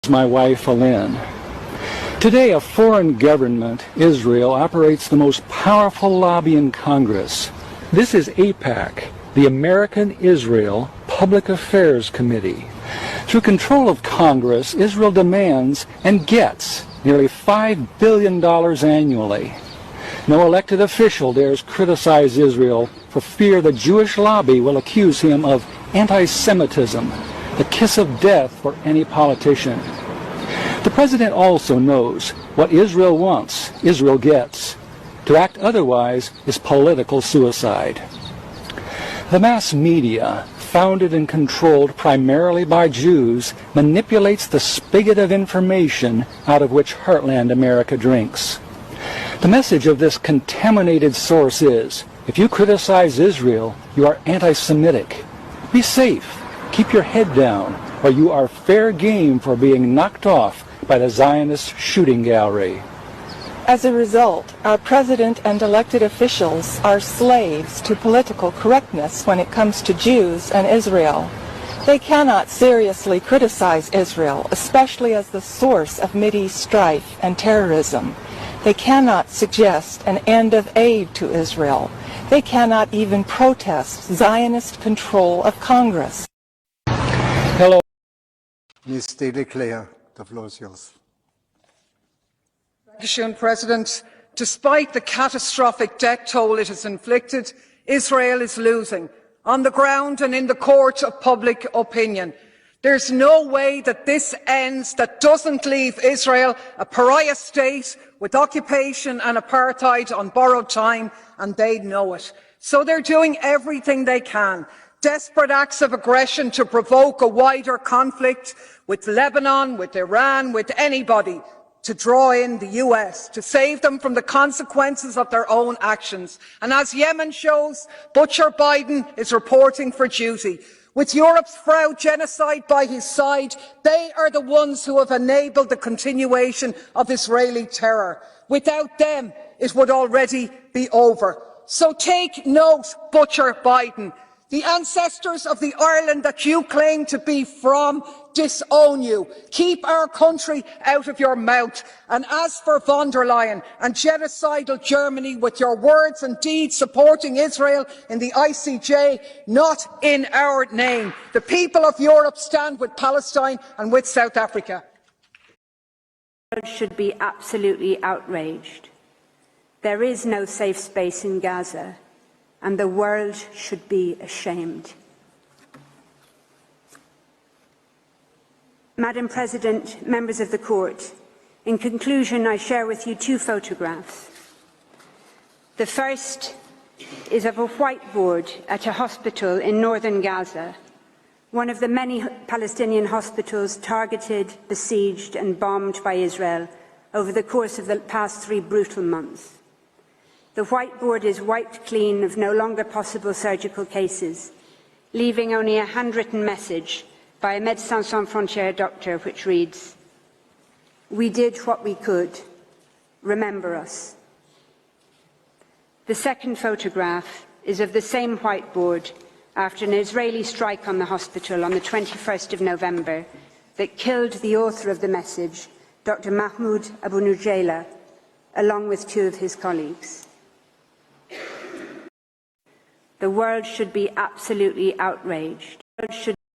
My wife, Alin. Today, a foreign government, Israel, operates the most powerful lobby in Congress. This is AIPAC, the American Israel Public Affairs Committee. Through control of Congress, Israel demands and gets nearly $5 billion annually. No elected official dares criticize Israel for fear the Jewish lobby will accuse him of anti-Semitism, the kiss of death for any politician. The president also knows what Israel wants, Israel gets. To act otherwise is political suicide. The mass media, founded and controlled primarily by Jews, manipulates the spigot of information out of which heartland America drinks. The message of this contaminated source is, if you criticize Israel, you are anti-Semitic. Be safe, keep your head down, or you are fair game for being knocked off by the Zionist shooting gallery. As a result, our president and elected officials are slaves to political correctness when it comes to Jews and Israel. They cannot seriously criticize Israel, especially as the source of Mideast strife and terrorism. They cannot suggest an end of aid to Israel. They cannot even protest Zionist control of Congress. Hello. Ms. Claire, the floor is yours. Mr. President, despite the catastrophic death toll it has inflicted, Israel is losing on the ground and in the court of public opinion. There's no way that this ends that doesn't leave Israel a pariah state with occupation and apartheid on borrowed time, and they know it. So they're doing everything they can. Desperate acts of aggression to provoke a wider conflict with Lebanon, with Iran, with anybody, to draw in the US, to save them from the consequences of their own actions. And as Yemen shows, Butcher Biden is reporting for duty. With Europe's proud genocide by his side, they are the ones who have enabled the continuation of Israeli terror. Without them, it would already be over. So take note, Butcher Biden. The ancestors of the Ireland that you claim to be from disown you. Keep our country out of your mouth. And as for von der Leyen and genocidal Germany, with your words and deeds supporting Israel in the ICJ, not in our name. The people of Europe stand with Palestine and with South Africa. The world should be absolutely outraged. There is no safe space in Gaza, and the world should be ashamed. Madam President, members of the Court, in conclusion, I share with you two photographs. The first is of a whiteboard at a hospital in northern Gaza, one of the many Palestinian hospitals targeted, besieged and bombed by Israel over the course of the past 3 brutal months. The whiteboard is wiped clean of no longer possible surgical cases, leaving only a handwritten message by a Médecins Sans Frontières doctor which reads, "We did what we could. Remember us." The second photograph is of the same whiteboard after an Israeli strike on the hospital on the 21st of November that killed the author of the message, Dr. Mahmoud Abu Nujayla, along with 2 of his colleagues. The world should be absolutely outraged. The world should